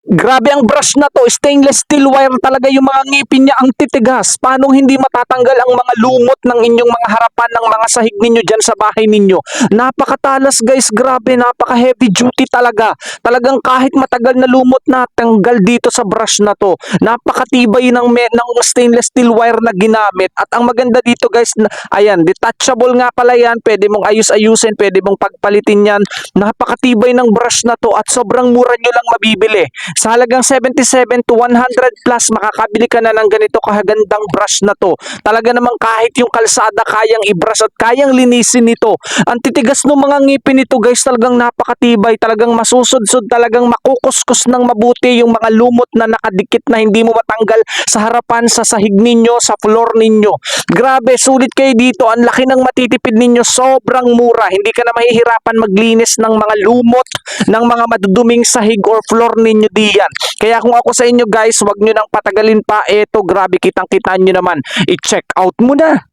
Grabe ang brush na to, stainless steel wire talaga yung mga ngipin niya, ang titigas. Paano hindi matatanggal ang mga lumot ng inyong mga harapan ng mga sahig ninyo dyan sa bahay ninyo? Napakatalas guys, grabe, napaka heavy duty talaga. Talagang kahit matagal na lumot na tanggal dito sa brush na to. Napakatibay ng stainless steel wire na ginamit. At ang maganda dito guys, ayan, detachable nga pala yan. Pwede mong ayus-ayusin, pwede mong pagpalitin yan. Napakatibay ng brush na to at sobrang mura nyo lang mabibili. Sa halagang 77 to 100 plus, makakabili ka na ng ganito kahagandang brush na to. Talaga namang kahit yung kalsada kayang i-brush at kayang linisin nito. Ang titigas ng mga ngipin nito guys, talagang napakatibay, talagang masusudsod, talagang makukuskus ng mabuti yung mga lumot na nakadikit na hindi mo matanggal sa harapan, sa sahig ninyo, sa floor ninyo. Grabe, sulit kayo dito. Ang laki ng matitipid ninyo, sobrang mura. Hindi ka na mahihirapan maglinis ng mga lumot, ng mga maduduming sahig or floor ninyo diyan. Kaya kung ako sa inyo guys, wag nyo nang patagalin pa. Eto, grabe, kitang-kita nyo naman. I-check out mo na.